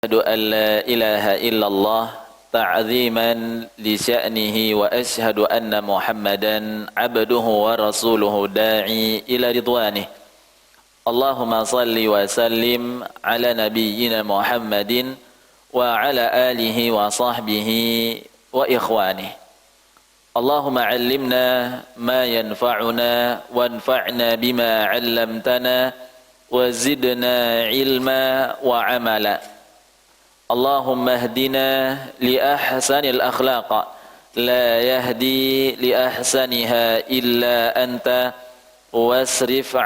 أشهد أن لا إله إلا الله تعظيما لشأنه وأشهد أن محمدا عبده ورسوله داعي إلى رضوانه اللهم صل وسلم على نبينا محمد وعلى آله وصحبه وإخوانه اللهم علمنا ما ينفعنا وانفعنا بما علمتنا وزدنا علما وعملا اللهم اهدنا لأحسن الأخلاق لا يهدي لأحسنها إلا أنت واصرف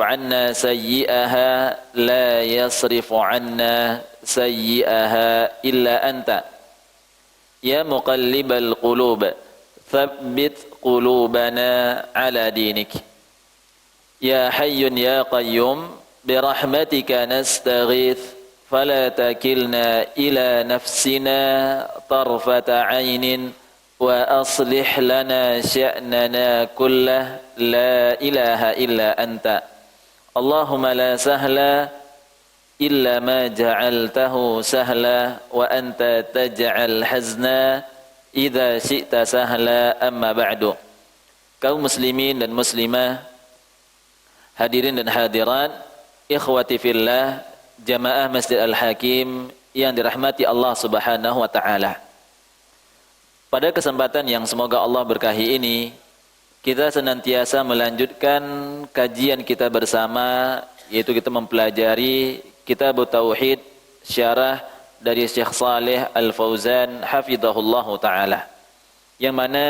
عنا سيئها لا يصرف عنا سيئها إلا أنت يا مقلب القلوب ثبت قلوبنا على دينك يا حي يا قيوم برحمتك نستغيث فلا تكلنا إلى نفسنا طرفة عين وأصلح لنا شأننا كله لا إله إلا أنت اللهم لا سهل إلا ما جعلته سهلا وأنت تجعل حزنا إذا شئت سهلا أما بعد. Kaum muslimin dan muslimah, hadirin dan hadirat, ikhwati fillah, jamaah Masjid Al-Hakim yang dirahmati Allah Subhanahu wa taala. Pada kesempatan yang semoga Allah berkahi ini, kita senantiasa melanjutkan kajian kita bersama, yaitu kita mempelajari Kitab Tauhid syarah dari Syekh Saleh Al-Fauzan hafizahullahu taala. Yang mana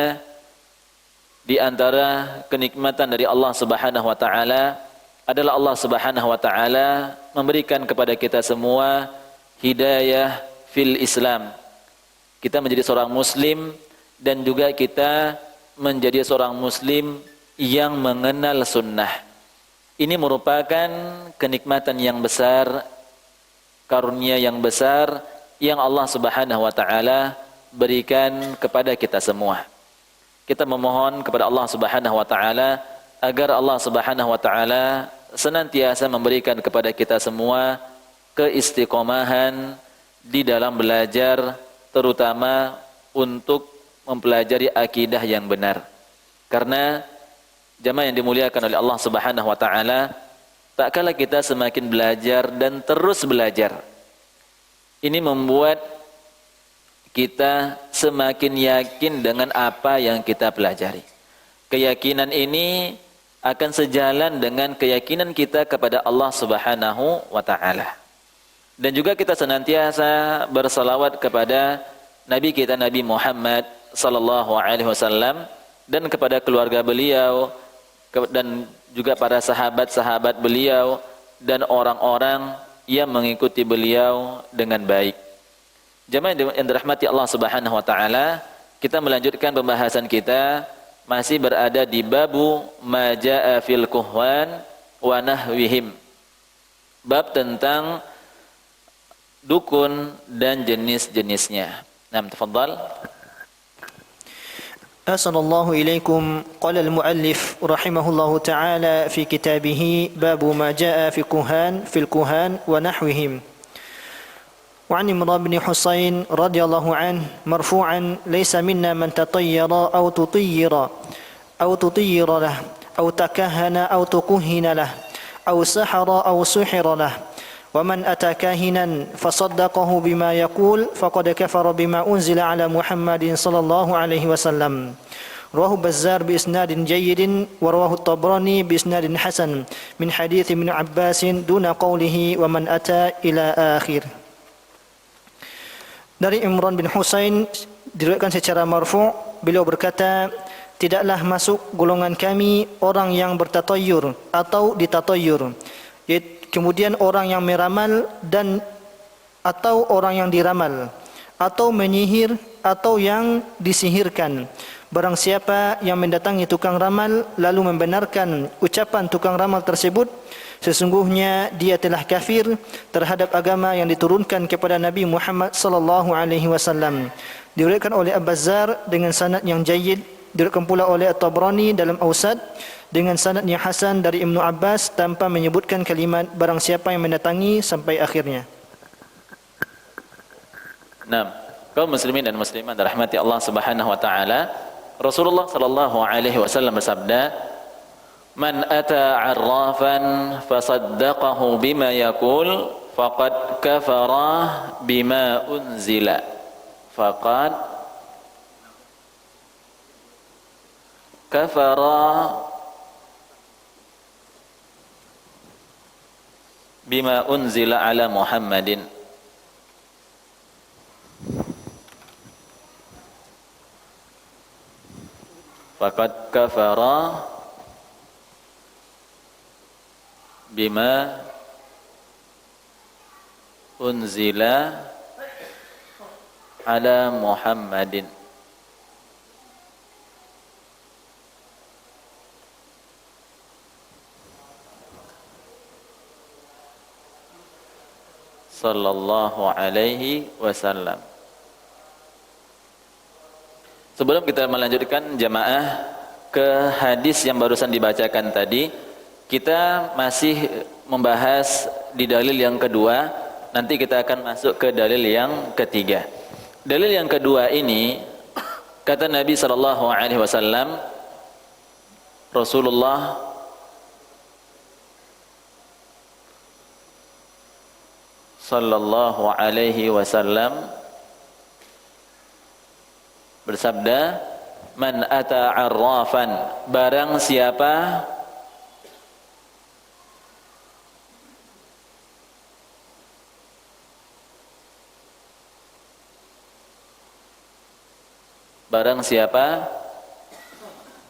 di antara kenikmatan dari Allah Subhanahu wa taala adalah Allah Subhanahu wa taala memberikan kepada kita semua hidayah fil Islam. Kita menjadi seorang muslim dan juga kita menjadi seorang muslim yang mengenal sunnah. Ini merupakan kenikmatan yang besar, karunia yang besar yang Allah Subhanahu wa taala berikan kepada kita semua. Kita memohon kepada Allah Subhanahu wa taala agar Allah Subhanahu wa taala senantiasa memberikan kepada kita semua keistiqomahan di dalam belajar, terutama untuk mempelajari akidah yang benar. Karena jamaah yang dimuliakan oleh Allah Subhanahu wa taala, tak kala kita semakin belajar dan terus belajar, ini membuat kita semakin yakin dengan apa yang kita pelajari. Keyakinan ini akan sejalan dengan keyakinan kita kepada Allah Subhanahu wa taala. Dan juga kita senantiasa bersalawat kepada Nabi kita Nabi Muhammad sallallahu alaihi wasallam dan kepada keluarga beliau dan juga para sahabat-sahabat beliau dan orang-orang yang mengikuti beliau dengan baik. Jamaah yang dirahmati Allah Subhanahu wa taala, kita melanjutkan pembahasan kita masih berada di babu ma jaa fil kuhwan wa nahwihim. Bab tentang dukun dan jenis-jenisnya. Naam, tafadhal. Assalamualaikum ilaikum. Qala al-muallif rahimahullahu ta'ala fi kitabih babu ma jaa fi fil kuhan wa nahwihim. وعن عمران بن حسين رضي الله عنه مرفوعا ليس منا من تطير أو تطير له أو تكهن أو تكهن له أو سحر أو سحر له ومن أتى كاهنا فصدقه بما يقول فقد كفر بما أنزل على محمد صلى الله عليه وسلم. رواه بزار بإسناد جيد ورواه الطبراني بإسناد حسن من حديث ابن عباس دون قوله ومن أتى إلى آخر. Dari Imran bin Husain diriwayatkan secara marfu', beliau berkata, tidaklah masuk golongan kami orang yang bertatayyur atau ditatayyur, kemudian orang yang meramal dan atau orang yang diramal, atau menyihir atau yang disihirkan. Barang siapa yang mendatangi tukang ramal lalu membenarkan ucapan tukang ramal tersebut, sesungguhnya dia telah kafir terhadap agama yang diturunkan kepada Nabi Muhammad sallallahu alaihi wasallam. Diriwayatkan oleh Al-Bazzar dengan sanad yang jayyid, diriwayatkan pula oleh At-Tabrani dalam Awsat dengan sanad yang hasan dari Ibnu Abbas tanpa menyebutkan kalimat barang siapa yang mendatangi sampai akhirnya. Nah, kaum muslimin dan muslimat rahmati Allah Subhanahu wa taala, Rasulullah sallallahu alaihi wasallam bersabda, "Man ata 'arrafan fasaddaqahu bima yaqul faqad kafara bima unzila." Faqad kafara bima unzila ala Muhammadin. Faqad kafara bima unzila ala Muhammadin. Sallallahu alaihi wasallam. Sebelum kita melanjutkan jamaah ke hadis yang barusan dibacakan tadi, kita masih membahas di dalil yang kedua. Nanti kita akan masuk ke dalil yang ketiga. Dalil yang kedua ini, kata Nabi sallallahu alaihi wasallam, Rasulullah sallallahu alaihi wasallam bersabda, "Man ata 'arrafan," barang siapa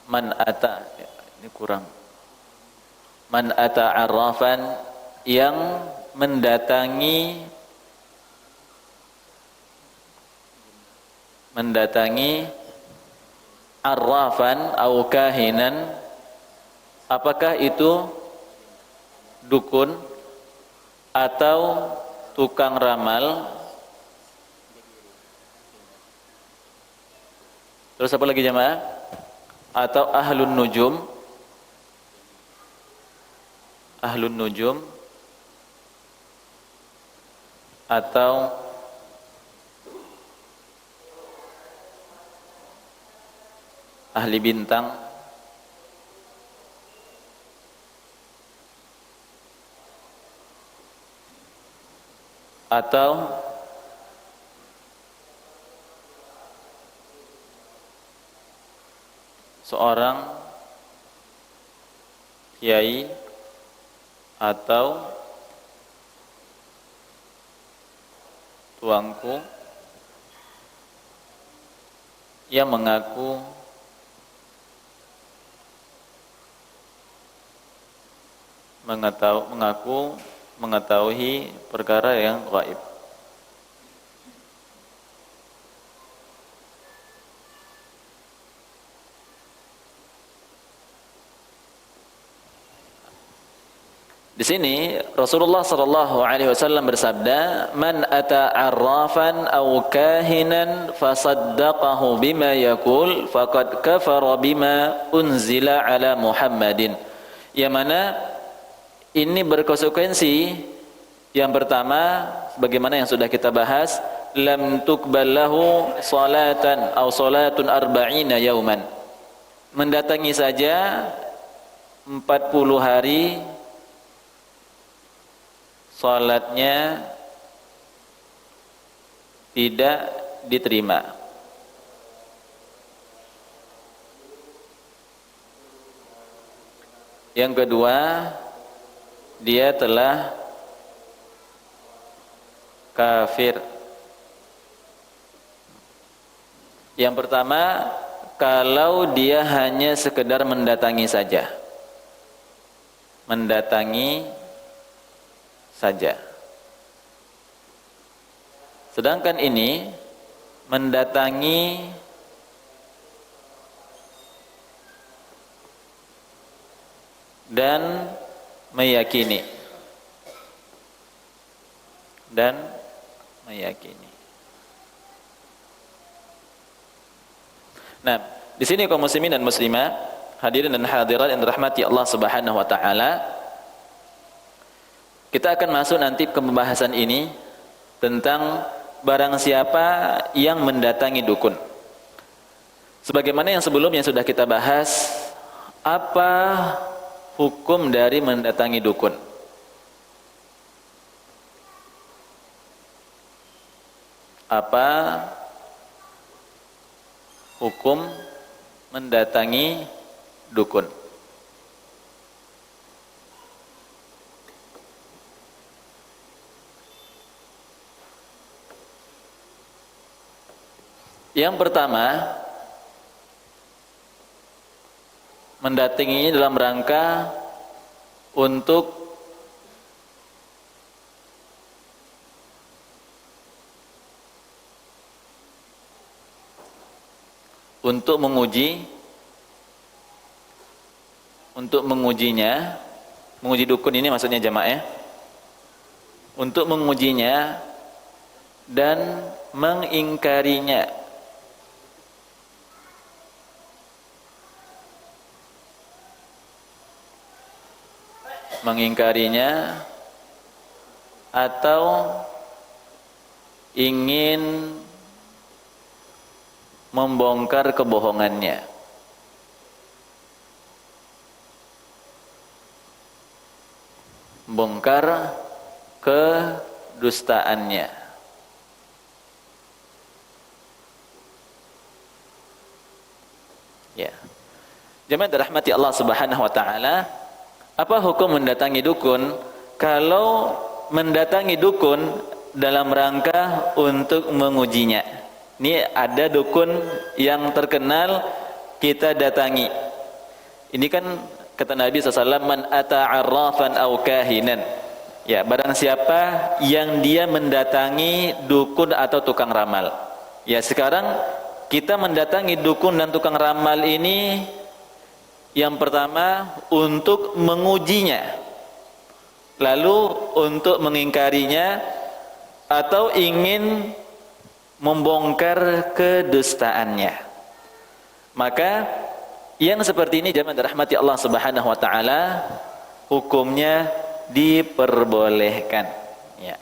man ata, ini kurang, man ata 'arrafan, yang mendatangi arrafan au kahinan, apakah itu dukun atau tukang ramal, terus apa lagi jemaah, atau ahlun nujum atau ahli bintang, atau seorang kiai atau tuanku yang mengaku mengetahui perkara yang gaib. Di sini Rasulullah sallallahu alaihi wasallam bersabda, "Man ata 'arrafan aw kahinan fasaddaqahu bima yaqul faqad kafara bima unzila ala Muhammadin." Yang mana ini berkonsekuensi. Yang pertama, bagaimana yang sudah kita bahas, lam tuqballahu salatan aw salatun arba'ina yauman. Mendatangi saja 40 hari salatnya tidak diterima. Yang kedua, dia telah kafir. Yang pertama, kalau dia hanya sekedar mendatangi saja. Sedangkan ini mendatangi dan meyakini. Nah, di sini kaum muslimin dan muslimah, hadirin dan hadirat yang dirahmati Allah Subhanahu wa taala, kita akan masuk nanti ke pembahasan ini tentang barang siapa yang mendatangi dukun. Sebagaimana yang sebelumnya sudah kita bahas, apa hukum dari mendatangi dukun? Apa hukum mendatangi dukun? Yang pertama, mendatanginya dalam rangka untuk mengujinya, menguji dukun ini maksudnya jamaah ya, untuk mengujinya dan mengingkarinya. Mengingkarinya atau ingin membongkar kebohongannya. Bongkar kedustaannya. Ya. Jemaah dirahmati Allah Subhanahu wa taala, apa hukum mendatangi dukun? Kalau mendatangi dukun dalam rangka untuk mengujinya. Ini ada dukun yang terkenal kita datangi. Ini kan kata Nabi SAW, man ata'arrafan aw kahinan. Ya, barang siapa yang dia mendatangi dukun atau tukang ramal. Ya, sekarang kita mendatangi dukun dan tukang ramal ini yang pertama untuk mengujinya, lalu untuk mengingkarinya atau ingin membongkar kedustaannya. Maka yang seperti ini jemaah dirahmati Allah Subhanahu wa taala, hukumnya diperbolehkan ya.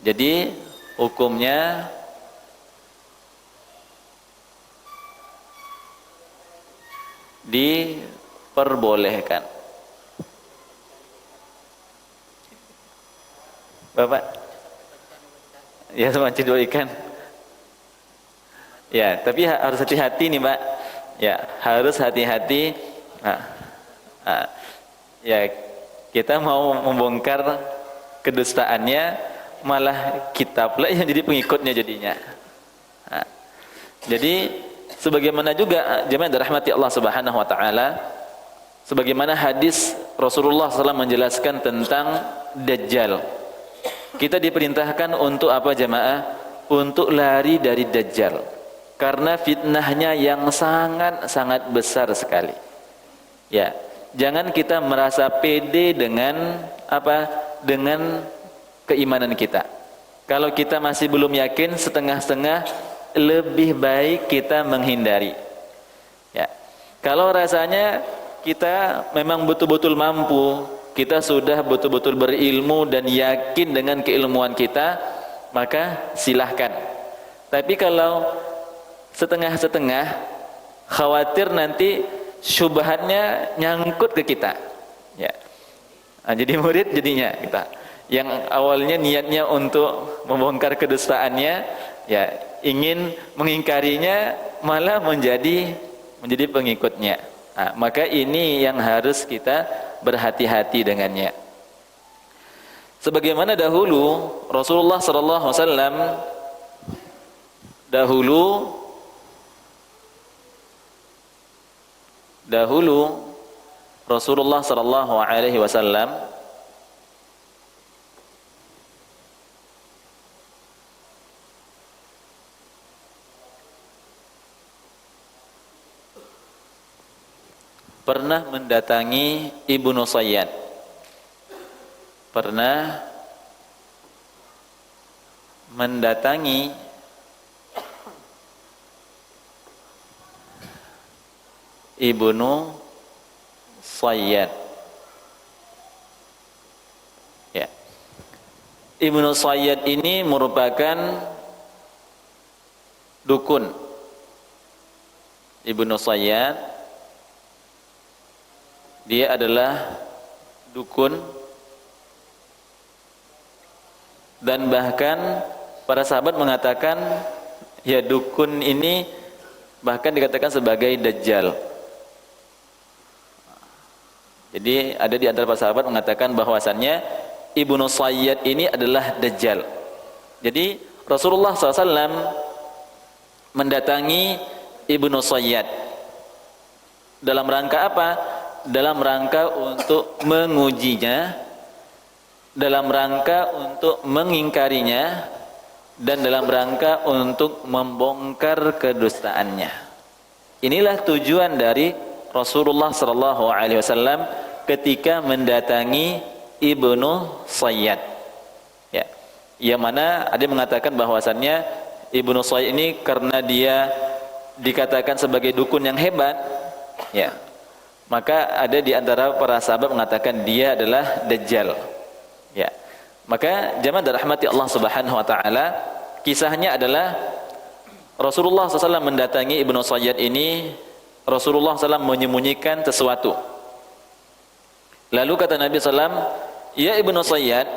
Jadi hukumnya diperbolehkan. Bapak, ya semacam dua ikan. Ya, tapi harus hati-hati nih, Mbak. Ya, harus hati-hati. Ya, kita mau membongkar kedustaannya, malah kita pula yang jadi pengikutnya jadinya. Jadi sebagaimana juga jemaah dirahmati Allah Subhanahu wa taala, sebagaimana hadis Rasulullah SAW menjelaskan tentang Dajjal. Kita diperintahkan untuk apa jemaah? Untuk lari dari Dajjal. Karena fitnahnya yang sangat-sangat besar sekali. Ya, jangan kita merasa pede dengan apa? Dengan keimanan kita. Kalau kita masih belum yakin, setengah-setengah, lebih baik kita menghindari. Ya. Kalau rasanya kita memang betul-betul mampu, kita sudah betul-betul berilmu dan yakin dengan keilmuan kita, maka silahkan. Tapi kalau setengah-setengah, khawatir nanti syubhatnya nyangkut ke kita. Ya. Nah, jadi murid jadinya kita yang awalnya niatnya untuk membongkar kedustaannya, ya ingin mengingkarinya, malah menjadi pengikutnya. Nah, maka ini yang harus kita berhati-hati dengannya. Sebagaimana dahulu Rasulullah SAW dahulu Rasulullah SAW pernah mendatangi Ibnu Sayyad, pernah mendatangi Ibnu Sayyad. Ya. Ibnu Sayyad ini merupakan dukun. Ibnu Sayyad dia adalah dukun, dan bahkan para sahabat mengatakan ya dukun ini bahkan dikatakan sebagai dajjal. Jadi ada di antara para sahabat mengatakan bahwasannya Ibnu Sayyad ini adalah dajjal. Jadi Rasulullah SAW mendatangi Ibnu Sayyad dalam rangka apa? Dalam rangka untuk mengujinya, dalam rangka untuk mengingkarinya, dan dalam rangka untuk membongkar kedustaannya. Inilah tujuan dari Rasulullah SAW ketika mendatangi Ibnu Sayyad. Ya, yang mana ada yang mengatakan bahwasannya Ibnu Sayyad ini karena dia dikatakan sebagai dukun yang hebat, ya, maka ada di antara para sahabat mengatakan dia adalah dajjal. Ya, maka jamaah dirahmati Allah Subhanahu Wa Taala, kisahnya adalah Rasulullah SAW mendatangi Ibnu Sayyad ini. Rasulullah SAW menyembunyikan sesuatu. Lalu kata Nabi SAW, ya Ibnu Sayyad,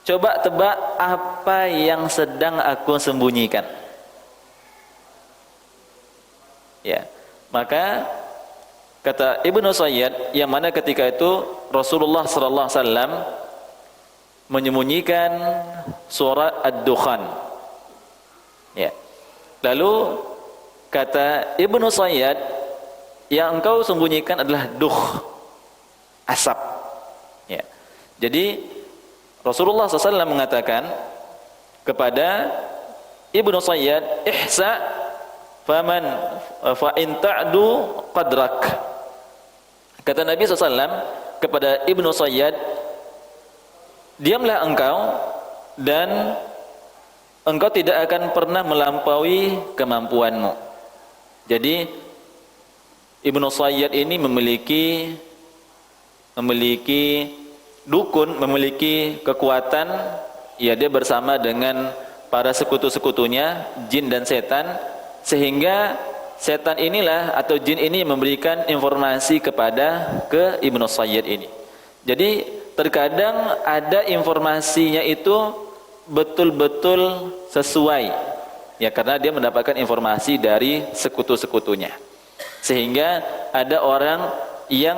coba tebak apa yang sedang aku sembunyikan. Ya, maka kata Ibnu Sayyad, yang mana ketika itu Rasulullah SAW menyembunyikan surat Ad-Dukhan. Ya. Lalu kata Ibnu Sayyad, yang engkau sembunyikan adalah asap. Ya. Jadi Rasulullah SAW mengatakan kepada Ibnu Sayyad, ihsa faman fa in ta'du qadrak. Kata Nabi SAW kepada Ibnu Sayyad, diamlah engkau dan engkau tidak akan pernah melampaui kemampuanmu. Jadi Ibnu Sayyad ini memiliki dukun, memiliki kekuatan. Ya, dia bersama dengan para sekutu-sekutunya, jin dan setan, sehingga setan inilah atau jin ini memberikan informasi kepada ke Ibnu Sayyad ini. Jadi terkadang ada informasinya itu betul-betul sesuai, ya, karena dia mendapatkan informasi dari sekutu-sekutunya, sehingga ada orang yang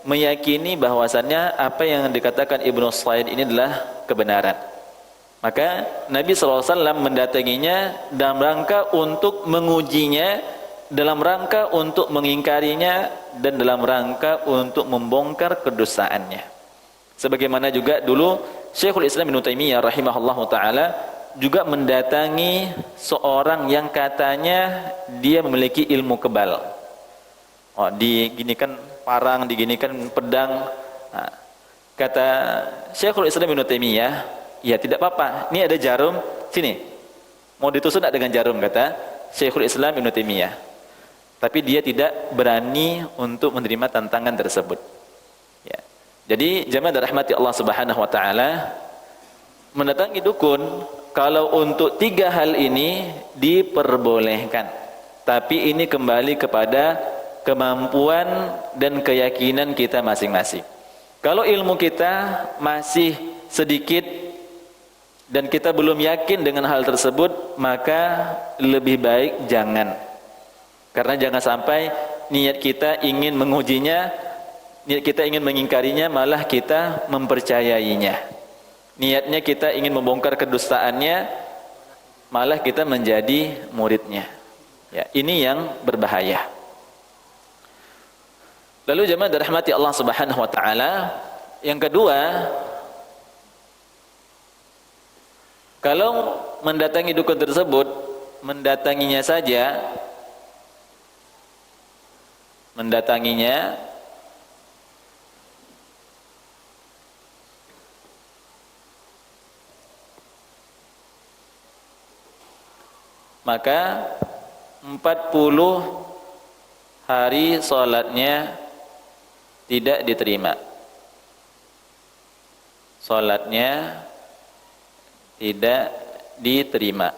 meyakini bahwasannya apa yang dikatakan Ibnu Sayyad ini adalah kebenaran. Maka Nabi SAW mendatanginya dalam rangka untuk mengujinya, dalam rangka untuk mengingkarinya, dan dalam rangka untuk membongkar kedustaannya. Sebagaimana juga dulu Syekhul Islam Ibnu Taimiyah rahimahullahu taala juga mendatangi seorang yang katanya dia memiliki ilmu kebal. Oh, diginikan parang, diginikan pedang. Nah, kata Syekhul Islam Ibnu Taimiyah, ya tidak apa-apa, ini ada jarum, sini, mau ditusuk dengan jarum, kata Syekhul Islam Ibnu Taimiyah. Tapi dia tidak berani untuk menerima tantangan tersebut. Ya. Jadi jamaah dirahmati Allah Subhanahu Wa Taala, mendatangi dukun kalau untuk 3 hal ini diperbolehkan, tapi ini kembali kepada kemampuan dan keyakinan kita masing-masing. Kalau ilmu kita masih sedikit dan kita belum yakin dengan hal tersebut, maka lebih baik jangan. Karena jangan sampai niat kita ingin mengujinya, niat kita ingin mengingkarinya, malah kita mempercayainya. Niatnya kita ingin membongkar kedustaannya, malah kita menjadi muridnya. Ya, ini yang berbahaya. Lalu jemaah dirahmati Allah Subhanahu Wa Taala, yang kedua, kalau mendatangi dukun tersebut, mendatanginya saja, maka 40 hari salatnya tidak diterima. Salatnya tidak diterima.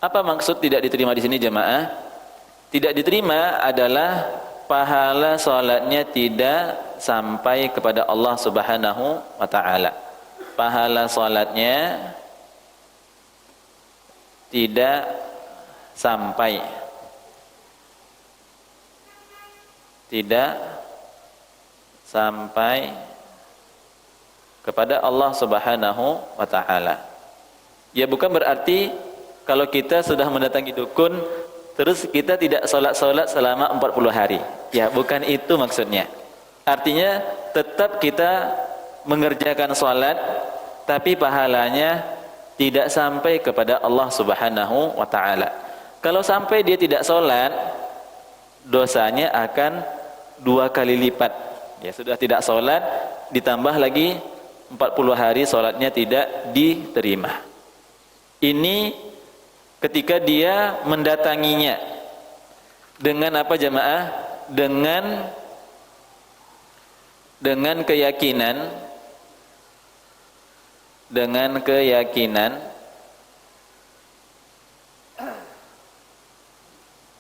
Apa maksud tidak diterima di sini jemaah? Tidak diterima adalah pahala salatnya tidak sampai kepada Allah Subhanahu wa taala. Pahala salatnya tidak sampai, tidak sampai kepada Allah Subhanahu wa taala. Ya, bukan berarti kalau kita sudah mendatangi dukun terus kita tidak sholat selama 40 hari. Ya, bukan itu maksudnya. Artinya tetap kita mengerjakan sholat, tapi pahalanya tidak sampai kepada Allah Subhanahu wa ta'ala. Kalau sampai dia tidak sholat, dosanya akan 2 kali lipat. Ya, sudah tidak sholat, ditambah lagi 40 hari sholatnya tidak diterima. Ini ketika dia mendatanginya dengan apa jemaah? Dengan keyakinan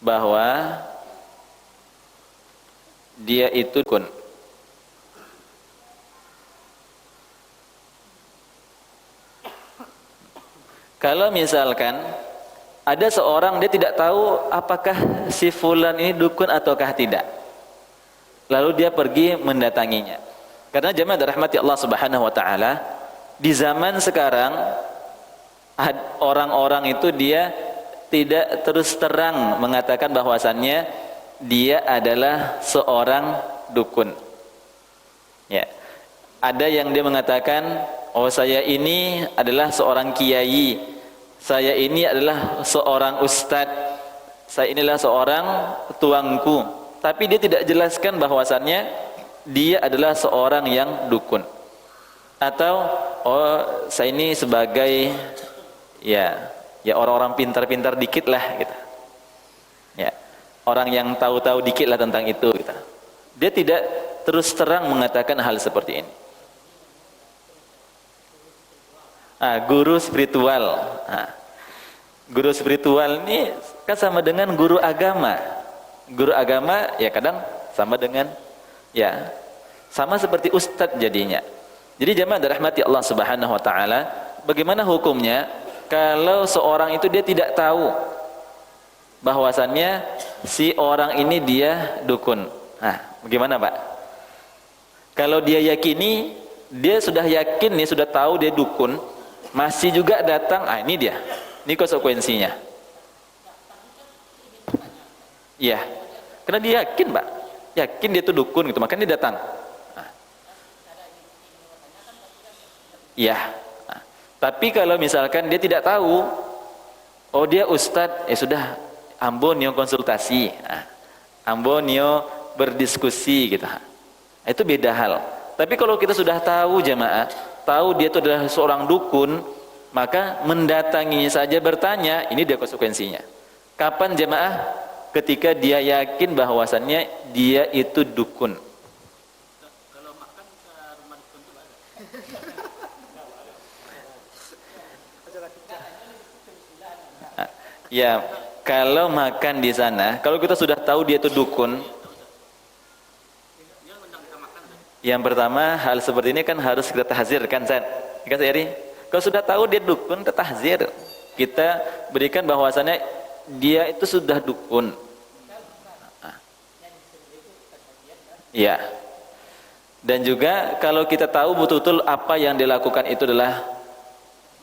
bahwa dia itu dukun. Kalau misalkan ada seorang dia tidak tahu apakah si fulan ini dukun ataukah tidak, lalu dia pergi mendatanginya. Karena jemaah dirahmati Allah Subhanahu wa taala, di zaman sekarang orang-orang itu dia tidak terus terang mengatakan bahwasannya dia adalah seorang dukun. Ya. Ada yang dia mengatakan, oh saya ini adalah seorang kiai, saya ini adalah seorang ustadz, saya inilah seorang tuangku, tapi dia tidak jelaskan bahwasannya dia adalah seorang yang dukun. Atau oh saya ini sebagai ya orang-orang pintar-pintar dikit lah gitu. Ya, orang yang tahu-tahu dikit lah tentang itu gitu. Dia tidak terus terang mengatakan hal seperti ini. Guru spiritual. Guru spiritual ini kan sama dengan guru agama. Guru agama ya kadang sama dengan ya sama seperti ustadz jadinya. Jadi jemaah dirahmati Allah Subhanahu wa taala, bagaimana hukumnya kalau seorang itu dia tidak tahu bahwasannya si orang ini dia dukun. Bagaimana Pak? Kalau dia yakini, dia sudah yakin, dia sudah tahu dia dukun, masih juga datang, ini dia, ini konsekuensinya. Iya, karena dia yakin Pak, yakin dia itu dukun gitu, makanya dia datang. Iya. Tapi kalau misalkan dia tidak tahu, oh dia ustadz, sudah, ambonio konsultasi, ambonio berdiskusi gitu. Itu beda hal. Tapi kalau kita sudah tahu jemaah, tahu dia itu adalah seorang dukun, maka mendatanginya saja bertanya, ini dia konsekuensinya. Kapan jemaah? Ketika dia yakin bahwasannya dia itu dukun. Kalau makan ke rumah dukun itu ada. Ya, kalau makan di sana, kalau kita sudah tahu dia itu dukun, yang pertama hal seperti ini kan harus kita tahzir kan San? Kan Eri? Kalau sudah tahu dia dukun, kita tahzir. Kita berikan bahwasannya dia itu sudah dukun. Ya. Dan juga kalau kita tahu betul-betul apa yang dilakukan itu adalah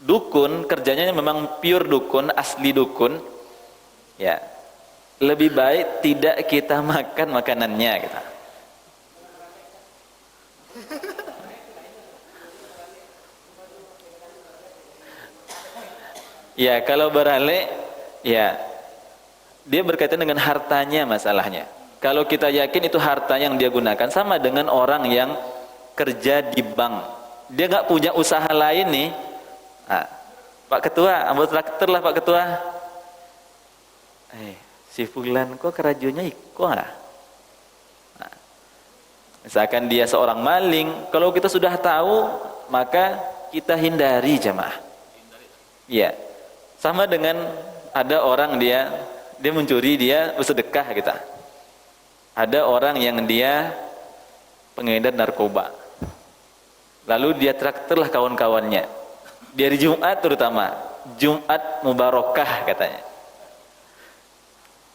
dukun, kerjanya memang pure dukun, asli dukun, ya lebih baik tidak kita makan makanannya gitu. Ya kalau beralih, ya dia berkaitan dengan hartanya masalahnya. Kalau kita yakin itu harta yang dia gunakan, sama dengan orang yang kerja di bank, dia nggak punya usaha lain nih. Pak Ketua, ambil traktor lah Pak Ketua. Si Fulan kok kerajunya iko Misalkan dia seorang maling, kalau kita sudah tahu, maka kita hindari jamaah. Iya. Sama dengan ada orang dia mencuri, dia bersedekah kita. Ada orang yang dia pengedar narkoba. Lalu dia traktirlah kawan-kawannya. Di hari Jumat terutama, Jumat Mubarakah katanya.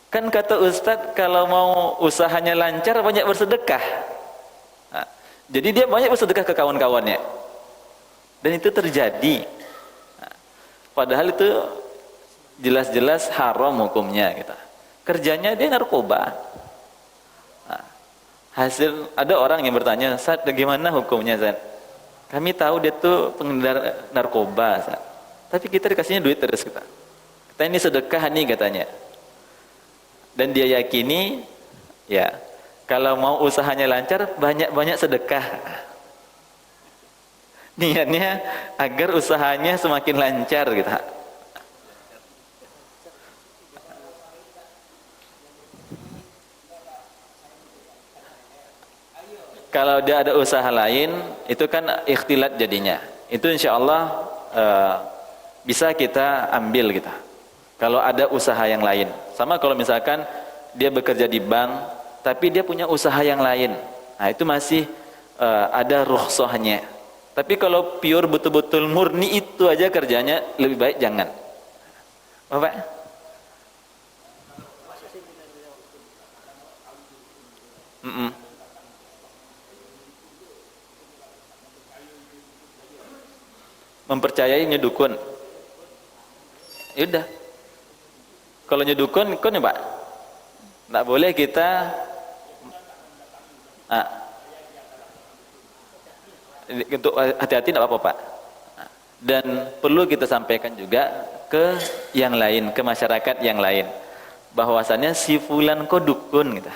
Kan kata Ustadz, kalau mau usahanya lancar banyak bersedekah. Nah, jadi dia banyak bersedekah ke kawan-kawannya. Dan itu terjadi. Nah, padahal itu jelas-jelas haram hukumnya kita. Kerjanya dia narkoba. Nah, hasil ada orang yang bertanya, "Ustadz, bagaimana hukumnya, Ustadz? Kami tahu dia tuh pengedar narkoba, Ustadz. Tapi kita dikasihnya duit terus kita. Kita ini sedekah nih katanya." Dan dia yakini, ya, kalau mau usahanya lancar, banyak-banyak sedekah. Niatnya agar usahanya semakin lancar gitu. Kalau dia ada usaha lain, itu kan ikhtilat jadinya. Itu insya Allah bisa kita ambil kita. Kalau ada usaha yang lain, sama kalau misalkan dia bekerja di bank, tapi dia punya usaha yang lain, nah itu masih ada rukhsahnya. Tapi kalau pure betul-betul murni itu aja kerjanya, lebih baik jangan. Bapak? Mempercayai nyedukun. Yaudah. Kalau nyedukun, ya Pak, nggak boleh kita untuk hati-hati, nggak apa-apa Pak. Dan perlu kita sampaikan juga ke yang lain, ke masyarakat yang lain, bahwasannya si fulan kok dukun gitu.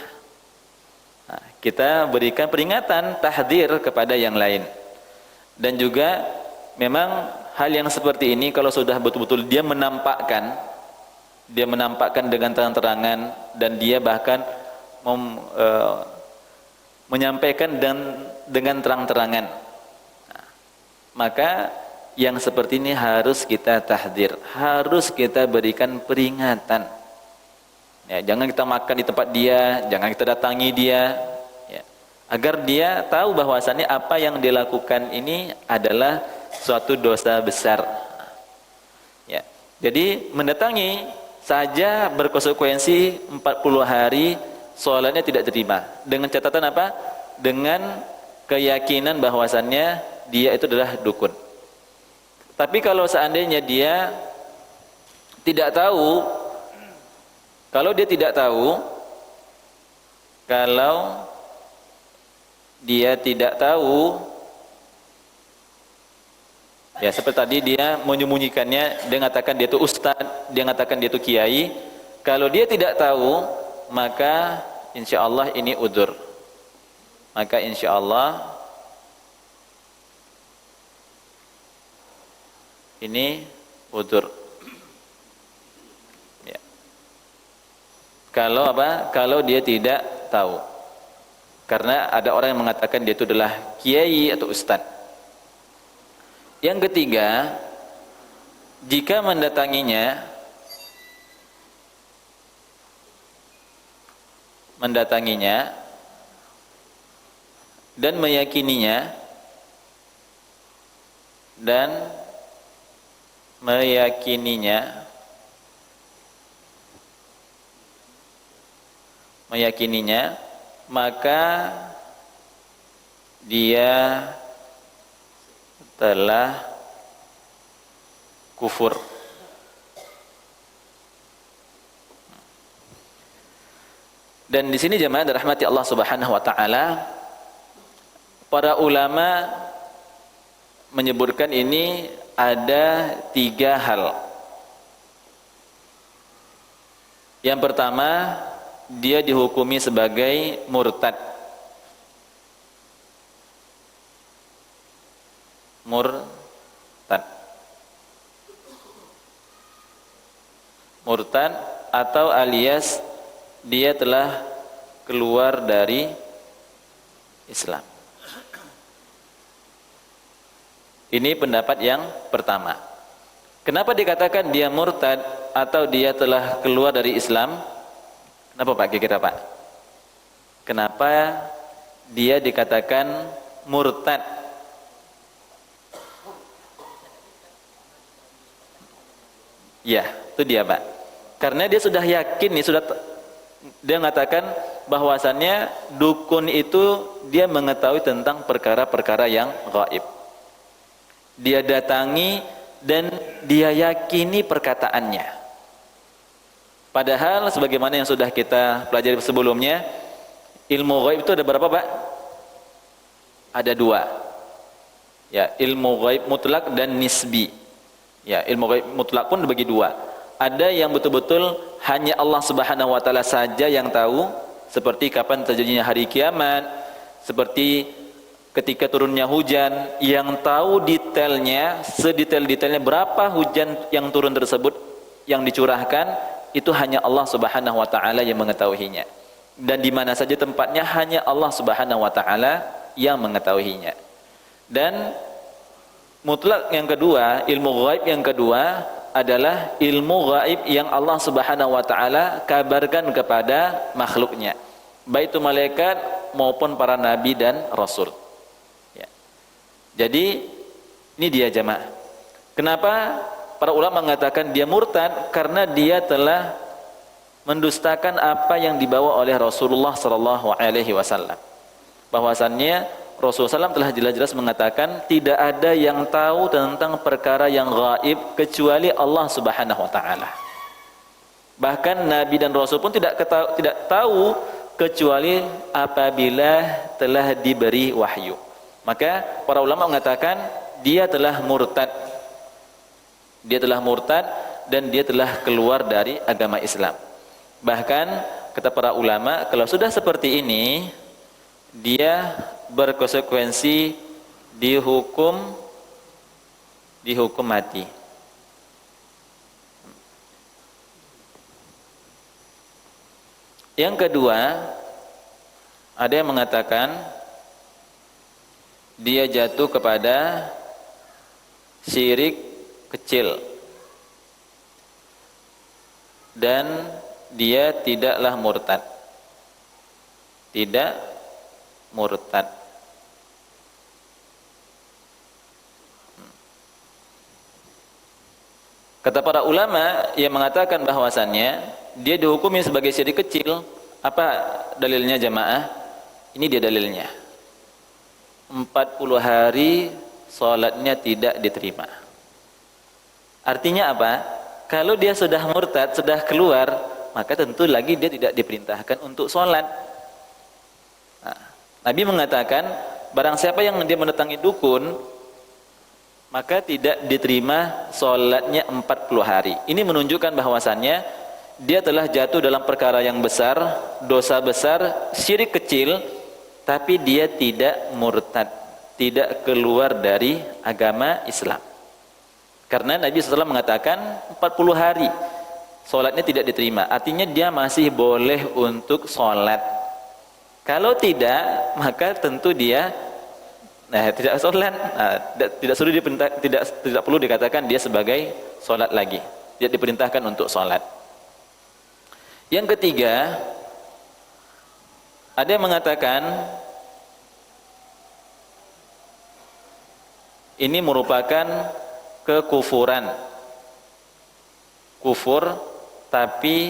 Nah, kita berikan peringatan, tahdir kepada yang lain. Dan juga memang hal yang seperti ini kalau sudah betul-betul dia menampakkan dengan terang-terangan, dan dia bahkan menyampaikan dengan terang-terangan, nah, maka yang seperti ini harus kita tahdir, harus kita berikan peringatan. Ya, jangan kita makan di tempat dia, jangan kita datangi dia, ya, agar dia tahu bahwasannya apa yang dilakukan ini adalah suatu dosa besar. Ya, jadi mendatangi saja berkonsekuensi 40 hari sholatnya tidak terima. Dengan catatan apa? Dengan keyakinan bahwasannya dia itu adalah dukun. Tapi kalau seandainya dia tidak tahu, kalau dia tidak tahu ya seperti tadi dia menyembunyikannya, dia mengatakan dia itu ustadz, dia mengatakan dia itu kiai. Kalau dia tidak tahu, maka insya Allah ini udzur. Maka insya Allah ini udzur. Ya. Kalau dia tidak tahu. Karena ada orang yang mengatakan dia itu adalah kiai atau ustadz. Yang ketiga, jika mendatanginya dan meyakininya maka dia telah kufur. Dan di sini jemaah dirahmati Allah Subhanahu wa taala, para ulama menyebutkan ini ada 3 hal. Yang pertama, dia dihukumi sebagai murtad. Murtad atau alias dia telah keluar dari Islam. Ini pendapat yang pertama. Kenapa dikatakan dia murtad atau dia telah keluar dari Islam? Kenapa Pak kira-kira Pak? Kenapa dia dikatakan murtad? Ya, itu dia Pak. Karena dia sudah yakin nih, dia mengatakan bahwasannya dukun itu dia mengetahui tentang perkara-perkara yang gaib. Dia datangi dan dia yakini perkataannya. Padahal sebagaimana yang sudah kita pelajari sebelumnya, ilmu gaib itu ada berapa Pak? Ada dua. Ya, ilmu gaib mutlak dan nisbi. Ya, ilmu gaib mutlak pun dibagi dua. Ada yang betul-betul hanya Allah Subhanahu wa taala saja yang tahu, seperti kapan terjadinya hari kiamat, seperti ketika turunnya hujan, yang tahu detailnya, sedetail-detailnya berapa hujan yang turun tersebut yang dicurahkan, itu hanya Allah Subhanahu wa taala yang mengetahuinya. Dan di mana saja tempatnya hanya Allah Subhanahu wa taala yang mengetahuinya. Dan mutlak yang kedua, ilmu gaib yang kedua adalah ilmu gaib yang Allah Subhanahu wa taala kabarkan kepada makhluknya, baik itu malaikat maupun para nabi dan rasul. Jadi ini dia jamaah. Kenapa para ulama mengatakan dia murtad? Karena dia telah mendustakan apa yang dibawa oleh Rasulullah sallallahu alaihi wasallam. Bahwasannya Rasulullah SAW telah jelas-jelas mengatakan tidak ada yang tahu tentang perkara yang gaib kecuali Allah Subhanahu wa taala. Bahkan nabi dan rasul pun tidak tahu kecuali apabila telah diberi wahyu. Maka para ulama mengatakan dia telah murtad. Dia telah murtad dan dia telah keluar dari agama Islam. Bahkan kata para ulama, kalau sudah seperti ini, dia berkonsekuensi dihukum mati. Yang kedua, ada yang mengatakan dia jatuh kepada syirik kecil dan dia tidaklah murtad. Tidak murtad. Kata para ulama yang mengatakan bahwasannya dia dihukumi sebagai syirik kecil. Apa dalilnya jamaah? Ini dia dalilnya. 40 hari sholatnya tidak diterima. Artinya apa? Kalau dia sudah murtad, sudah keluar, maka tentu lagi dia tidak diperintahkan untuk sholat. Nah, Nabi mengatakan barang siapa yang dia mendatangi dukun, maka tidak diterima sholatnya 40 hari. Ini menunjukkan bahwasannya dia telah jatuh dalam perkara yang besar, dosa besar, syirik kecil, tapi dia tidak murtad, tidak keluar dari agama Islam. Karena Nabi SAW mengatakan 40 hari sholatnya tidak diterima, artinya dia masih boleh untuk sholat. Kalau tidak, maka tentu dia tidak sholat, tidak perlu dikatakan dia sebagai sholat lagi, tidak diperintahkan untuk sholat. Yang ketiga, ada yang mengatakan ini merupakan kekufuran, kufur tapi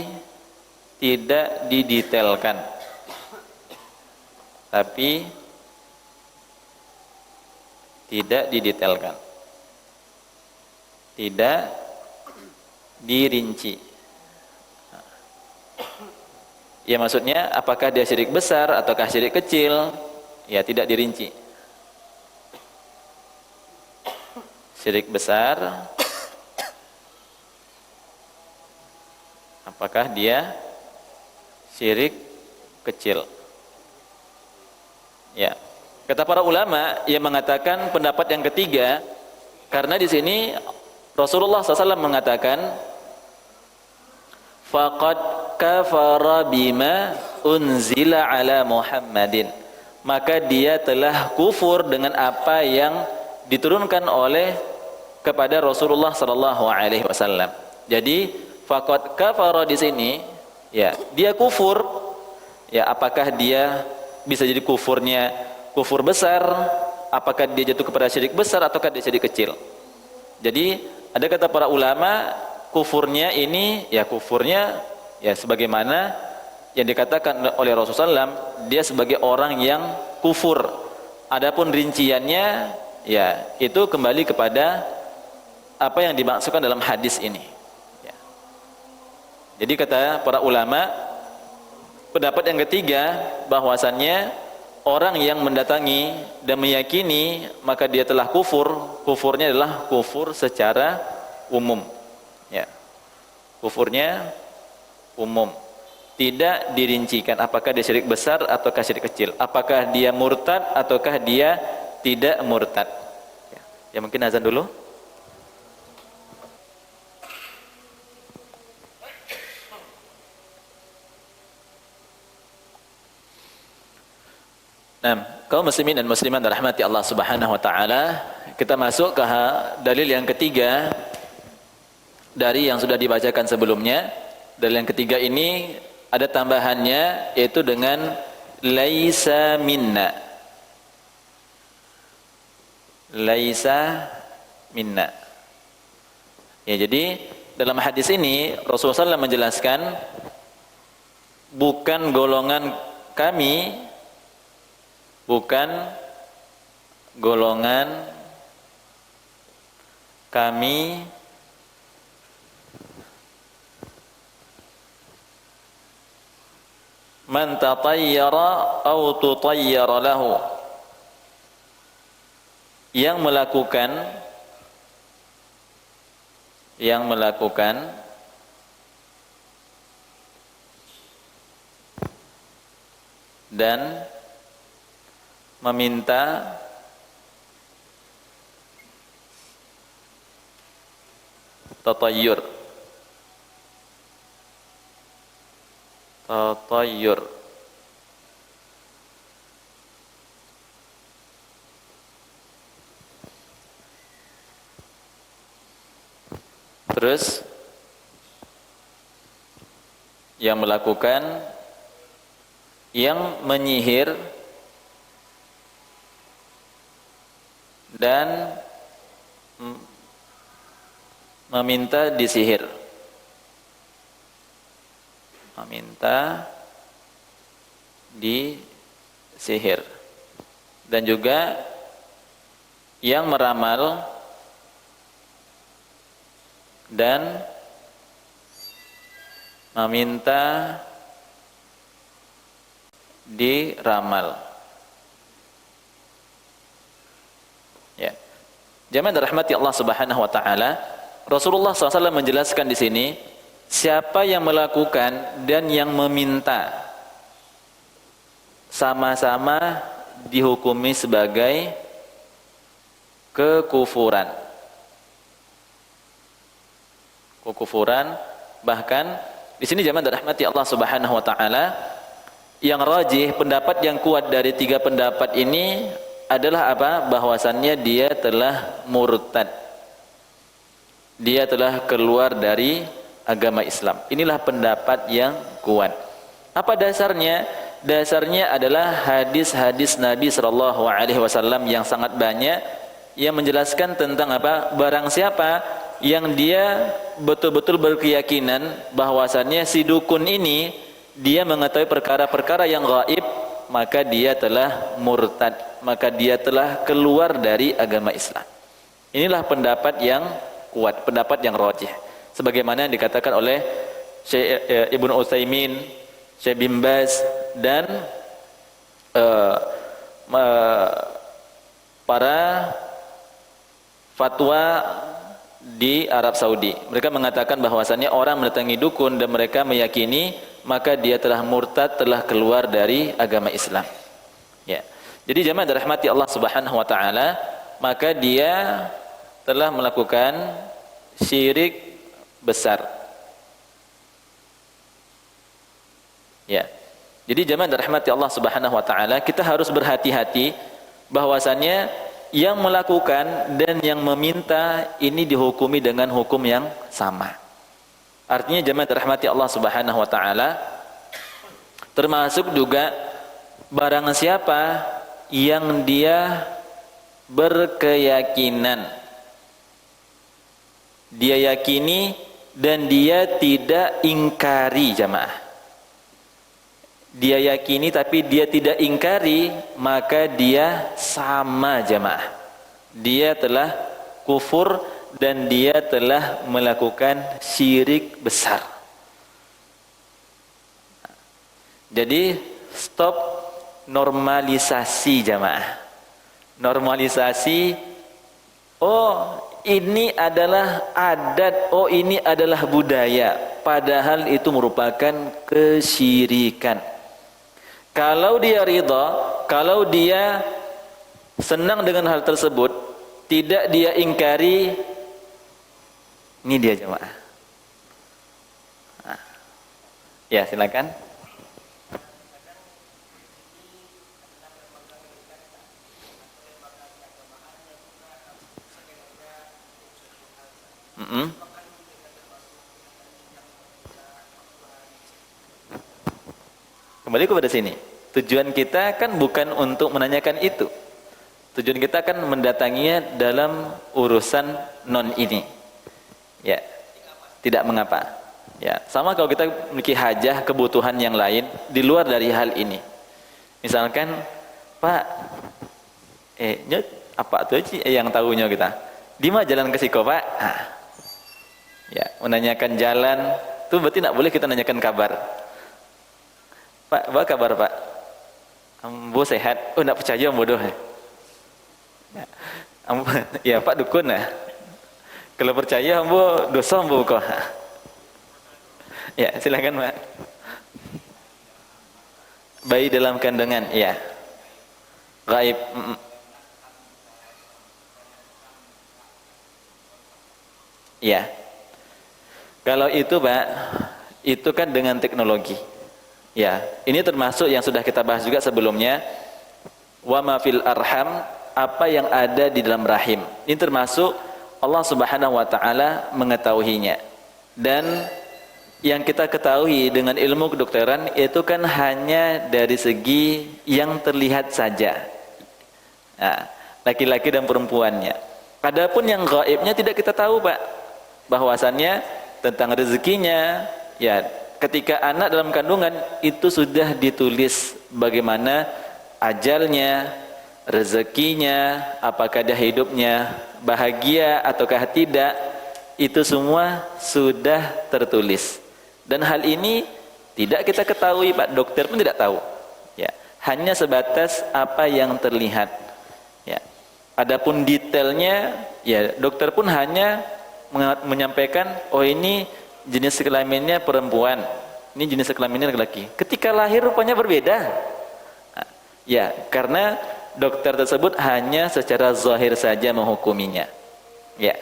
tidak didetailkan, tidak dirinci. Ya, maksudnya apakah dia syirik besar ataukah syirik kecil? Ya, tidak dirinci. Syirik besar, apakah dia syirik kecil? Ya, kata para ulama yang mengatakan pendapat yang ketiga, karena di sini Rasulullah SAW mengatakan faqad kafara bima unzila ala Muhammadin, maka dia telah kufur dengan apa yang diturunkan oleh kepada Rasulullah sallallahu alaihi wasallam. Jadi faqad kafara di sini ya, dia kufur. Ya, apakah dia bisa jadi kufurnya kufur besar, apakah dia jatuh kepada syirik besar ataukah dia syirik kecil. Jadi ada kata para ulama, kufurnya ini ya kufurnya ya sebagaimana yang dikatakan oleh Rasulullah SAW, dia sebagai orang yang kufur. Adapun rinciannya ya itu kembali kepada apa yang dimaksudkan dalam hadis ini ya. Jadi kata para ulama, pendapat yang ketiga bahwasannya orang yang mendatangi dan meyakini maka dia telah kufur, kufurnya adalah kufur secara umum ya, kufurnya umum, tidak dirincikan apakah dia syirik besar ataukah syirik kecil, apakah dia murtad ataukah dia tidak murtad ya. Ya mungkin azan dulu. Nah, kaum muslimin dan muslimat rahmati Allah Subhanahu wa taala, kita masuk ke dalil yang ketiga dari yang sudah dibacakan sebelumnya. Dalil yang ketiga ini ada tambahannya, yaitu dengan laisa minna. Laisa minna. Ya, jadi dalam hadis ini Rasulullah SAW menjelaskan bukan golongan kami, bukan golongan kami man tatayyara au tutayyara lahu, yang melakukan dan meminta tatayyur. Terus yang melakukan, yang menyihir dan meminta disihir, meminta disihir, dan juga yang meramal dan meminta diramal. Ya. Jamaah dirahmati Allah Subhanahu wa taala, Rasulullah SAW menjelaskan di sini, siapa yang melakukan dan yang meminta sama-sama dihukumi sebagai kekufuran. Kekufuran, bahkan di sini jamaah dirahmati Allah Subhanahu wa taala, yang rajih, pendapat yang kuat dari tiga pendapat ini adalah apa? Bahwasannya dia telah murtad. Dia telah keluar dari agama Islam. Inilah pendapat yang kuat. Apa dasarnya? Dasarnya adalah hadis-hadis Nabi sallallahu alaihi wasallam yang sangat banyak yang menjelaskan tentang apa? Barang siapa yang dia betul-betul berkeyakinan bahwasannya si dukun ini dia mengetahui perkara-perkara yang gaib, maka dia telah murtad, maka dia telah keluar dari agama Islam. Inilah pendapat yang kuat, pendapat yang rajih, sebagaimana yang dikatakan oleh Syekh Ibnu Utsaimin, Syekh bin Baz, dan para fatwa di Arab Saudi. Mereka mengatakan bahwasannya orang mendatangi dukun dan mereka meyakini, maka dia telah murtad, telah keluar dari agama Islam. Ya. Jadi jamaah dirahmati Allah Subhanahu wa taala, maka dia telah melakukan syirik besar. Ya. Jadi jemaah rahmati Allah Subhanahu wa taala, kita harus berhati-hati bahwasannya yang melakukan dan yang meminta ini dihukumi dengan hukum yang sama. Artinya jemaah rahmati Allah Subhanahu wa taala, termasuk juga barang siapa yang dia berkeyakinan, dia yakini dan dia tidak ingkari jemaah. Dia yakini tapi dia tidak ingkari, maka dia sama jemaah. Dia telah kufur dan dia telah melakukan syirik besar. Jadi stop normalisasi jemaah. Normalisasi, oh ini adalah adat, oh ini adalah budaya, padahal itu merupakan kesyirikan. Kalau dia ridha, kalau dia senang dengan hal tersebut, tidak dia ingkari, ini dia jemaah. Ya silakan. Kembali kepada sini. Tujuan kita kan bukan untuk menanyakan itu. Tujuan kita kan mendatanginya dalam urusan non ini. Ya, tidak mengapa. Ya, sama kalau kita memiliki hajah, kebutuhan yang lain di luar dari hal ini. Misalkan, Pak, nyet apa tuh yang tahunya kita? Di mana jalan ke Siko, Pak? Ya, menanyakan jalan, itu berarti tidak boleh kita nanyakan kabar. Pak, apa kabar Pak? Ambo sehat. Oh, tidak percaya bodoh. Ya, ya Pak dukun ya. Kalau percaya ambo dosa ambo kok. Ya, silakan Pak. Bayi dalam kandungan, ya. Gaib. Ya. Kalau itu Pak, itu kan dengan teknologi. Ya, ini termasuk yang sudah kita bahas juga sebelumnya. Wa ma fil arham, apa yang ada di dalam rahim. Ini termasuk Allah Subhanahu wa taala mengetahuinya. Dan yang kita ketahui dengan ilmu kedokteran itu kan hanya dari segi yang terlihat saja. Nah, laki-laki dan perempuannya. Adapun yang gaibnya tidak kita tahu, Pak. Bahwasannya tentang rezekinya, ya ketika anak dalam kandungan itu sudah ditulis bagaimana ajalnya, rezekinya, apakah dia hidupnya bahagia ataukah tidak, itu semua sudah tertulis. Dan hal ini tidak kita ketahui, Pak, dokter pun tidak tahu. Ya, hanya sebatas apa yang terlihat. Ya. Adapun detailnya, ya dokter pun hanya menyampaikan, oh ini jenis kelaminnya perempuan, ini jenis kelaminnya laki-laki. Ketika lahir rupanya berbeda. Nah, ya, karena dokter tersebut hanya secara zahir saja menghukuminya. Ya.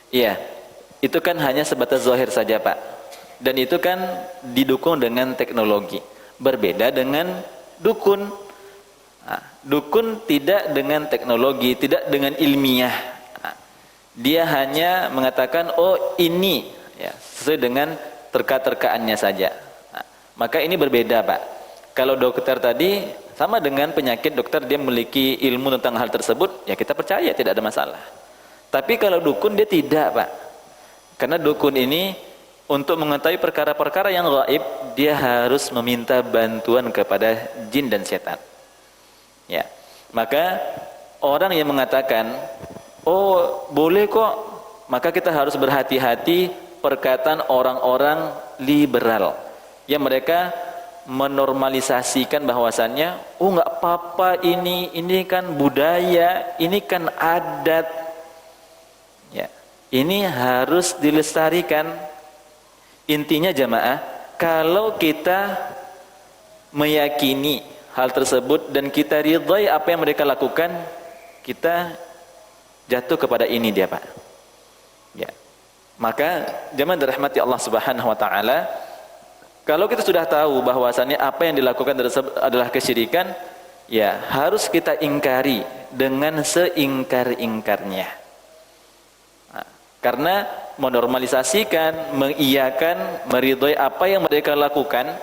Iya. Itu kan hanya sebatas zahir saja, Pak. Dan itu kan didukung dengan teknologi. Berbeda dengan dukun. Nah, dukun tidak dengan teknologi, tidak dengan ilmiah. Nah, dia hanya mengatakan, oh ini, ya, sesuai dengan terka-terkaannya saja. Nah, maka ini berbeda, Pak. Kalau dokter tadi sama dengan penyakit, dokter dia memiliki ilmu tentang hal tersebut, ya kita percaya, tidak ada masalah. Tapi kalau dukun dia tidak, Pak. Karena dukun ini untuk mengetahui perkara-perkara yang gaib, dia harus meminta bantuan kepada jin dan setan. Ya. Maka orang yang mengatakan, "Oh, boleh kok." Maka kita harus berhati-hati perkataan orang-orang liberal yang mereka menormalisasikan bahwasannya, "Oh, enggak apa-apa ini kan budaya, ini kan adat." Ya. Ini harus dilestarikan. Intinya jamaah, kalau kita meyakini hal tersebut dan kita ridhai apa yang mereka lakukan, kita jatuh kepada ini dia, Pak. Ya. Maka jemaah dirahmati Allah Subhanahu wa taala, kalau kita sudah tahu bahwasannya apa yang dilakukan adalah kesyirikan, ya harus kita ingkari dengan seingkar-ingkarnya. Nah, karena menormalisasikan, mengiyakan, meridhai apa yang mereka lakukan.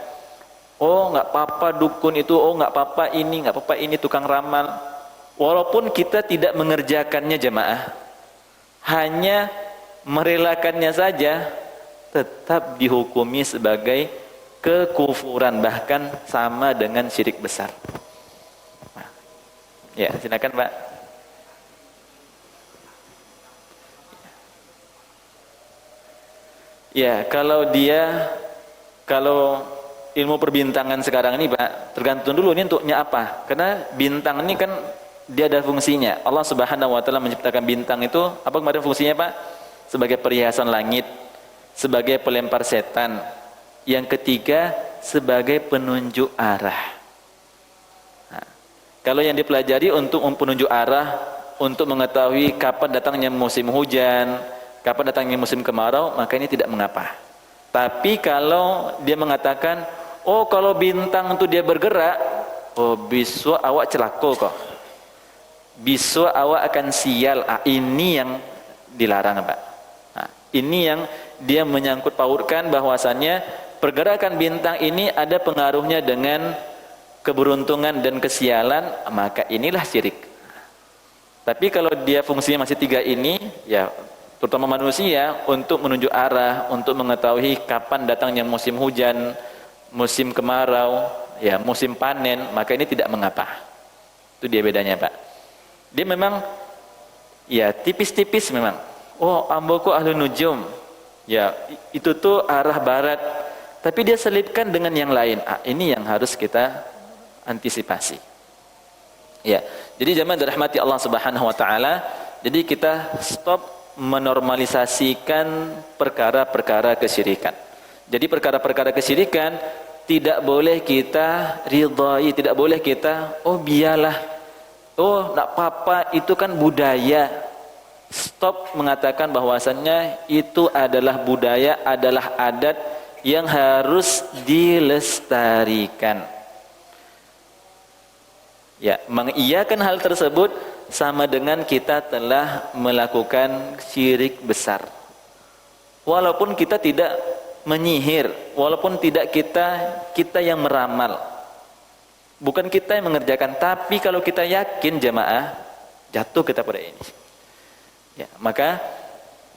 Oh, nggak apa-apa dukun itu, oh nggak apa-apa ini tukang ramal. Walaupun kita tidak mengerjakannya jemaah, hanya merelakannya saja, tetap dihukumi sebagai kekufuran, bahkan sama dengan syirik besar. Nah, ya, silakan Pak. Ya, kalau ilmu perbintangan sekarang ini Pak, tergantung dulu ini untuknya apa. Karena bintang ini kan dia ada fungsinya. Allah Subhanahu wa taala menciptakan bintang itu apa kemarin fungsinya Pak? Sebagai perhiasan langit, sebagai pelempar setan. Yang ketiga sebagai penunjuk arah. Nah, kalau yang dipelajari untuk penunjuk arah, untuk mengetahui kapan datangnya musim hujan, kapan datangnya musim kemarau, maka ini tidak mengapa. Tapi kalau dia mengatakan, oh kalau bintang itu dia bergerak, oh besok awak celaka kok, besok awak akan sial. Ini yang dilarang Pak. Nah, ini yang dia menyangkut pautkan bahwasannya pergerakan bintang ini ada pengaruhnya dengan keberuntungan dan kesialan, maka inilah syirik. Tapi kalau dia fungsinya masih tiga ini, ya terutama manusia untuk menunjuk arah, untuk mengetahui kapan datangnya musim hujan, musim kemarau, ya musim panen, maka ini tidak mengapa. Itu dia bedanya Pak. Dia memang ya tipis-tipis memang. Oh, amboku ahlu nujum. Ya, itu tuh arah barat. Tapi dia selipkan dengan yang lain. Ini yang harus kita antisipasi. Ya. Jadi jemaah dirahmati Allah Subhanahu wa taala, jadi kita stop menormalisasikan perkara-perkara kesyirikan. Jadi perkara-perkara kesyirikan tidak boleh kita ridhai, tidak boleh kita oh biarlah. Oh, enggak apa-apa, itu kan budaya. Stop mengatakan bahwasannya itu adalah budaya, adalah adat yang harus dilestarikan. Ya, mengiyakan hal tersebut sama dengan kita telah melakukan syirik besar. Walaupun kita tidak menyihir, walaupun tidak kita yang meramal, bukan kita yang mengerjakan, tapi kalau kita yakin jemaah, jatuh kita pada ini. Ya, maka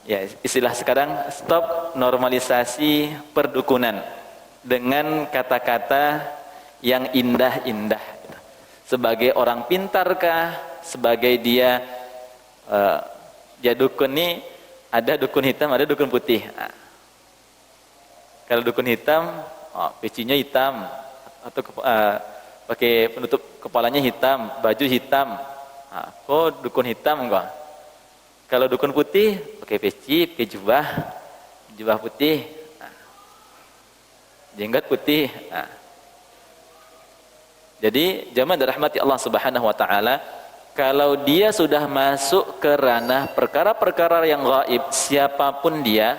ya istilah sekarang stop normalisasi perdukunan dengan kata-kata yang indah-indah. Sebagai orang pintarkah, sebagai dia dukun nih, ada dukun hitam, ada dukun putih. Nah, kalau dukun hitam, pecinya hitam atau pakai penutup kepalanya hitam, baju hitam. Nah, kok dukun hitam enggak? Kalau dukun putih pakai peci, pakai jubah putih, jenggot putih. Nah. Jadi jemaah dirahmati Allah Subhanahu wa taala, kalau dia sudah masuk ke ranah perkara-perkara yang gaib, siapapun dia,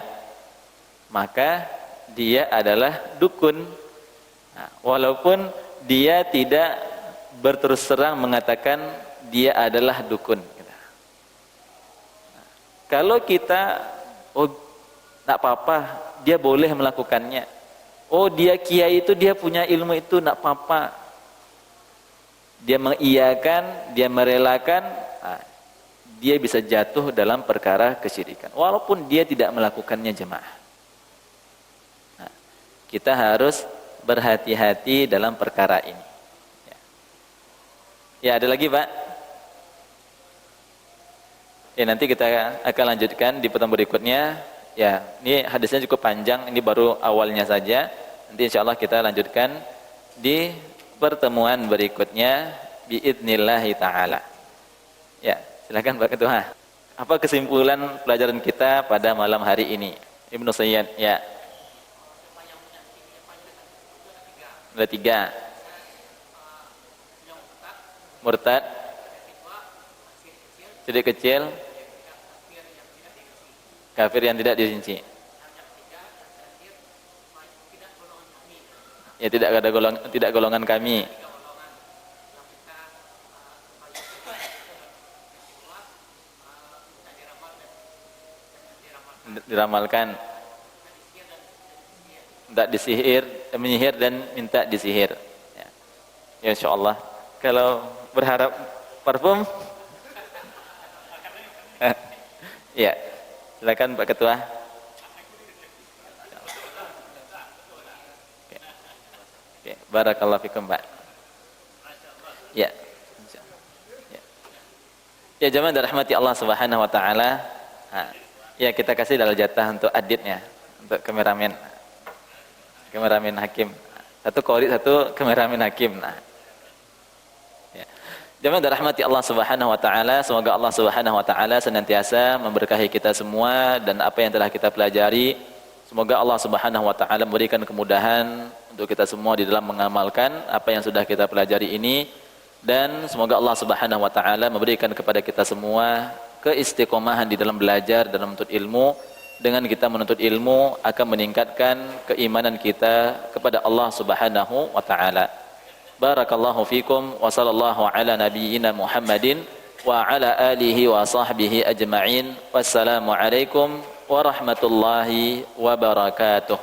maka dia adalah dukun. Nah, walaupun dia tidak berterus terang mengatakan dia adalah dukun. Kalau kita, oh tak apa-apa, dia boleh melakukannya. Oh dia kiai itu, dia punya ilmu itu, tak apa-apa. Dia mengiyakan, dia merelakan, dia bisa jatuh dalam perkara kesyirikan. Walaupun dia tidak melakukannya jemaah. Nah, kita harus berhati-hati dalam perkara ini. Ya, ada lagi Pak? Ya, nanti kita akan lanjutkan di pertemuan berikutnya. Ya, ini hadisnya cukup panjang, ini baru awalnya saja. Nanti insya Allah kita lanjutkan di pertemuan berikutnya biidnillahi ta'ala. Ya, silakan Pak Ketua. Apa kesimpulan pelajaran kita pada malam hari ini? Ibnu Sayyid, ya. Ada 3. Murtad, syirik kecil, kafir yang tidak dirinci. Ya tidak ada tidak golongan kami. Diramalkan, tidak disihir, menyihir dan minta disihir. Ya insyaallah. Kalau berharap parfum, ya silakan Pak Ketua. Oke, barakallahu fikum Pak. Ya. Ya jemaah dirahmati Allah Subhanahu wa taala. Ya kita kasih dalam jatah untuk aditnya, untuk kameramen. Kameramen Hakim. Satu qori, satu kameramen Hakim. Ya. Jemaah dirahmati Allah Subhanahu wa taala, semoga Allah Subhanahu wa taala senantiasa memberkahi kita semua dan apa yang telah kita pelajari. Semoga Allah Subhanahu wa taala memberikan kemudahan untuk kita semua di dalam mengamalkan apa yang sudah kita pelajari ini, dan semoga Allah Subhanahu wa taala memberikan kepada kita semua keistiqomahan di dalam belajar dan menuntut ilmu. Dengan kita menuntut ilmu akan meningkatkan keimanan kita kepada Allah Subhanahu wa taala. Barakallahu fikum wa sallallahu ala nabiyyina Muhammadin wa ala alihi wa sahbihi ajma'in. Wassalamu alaikum warahmatullahi wabarakatuh.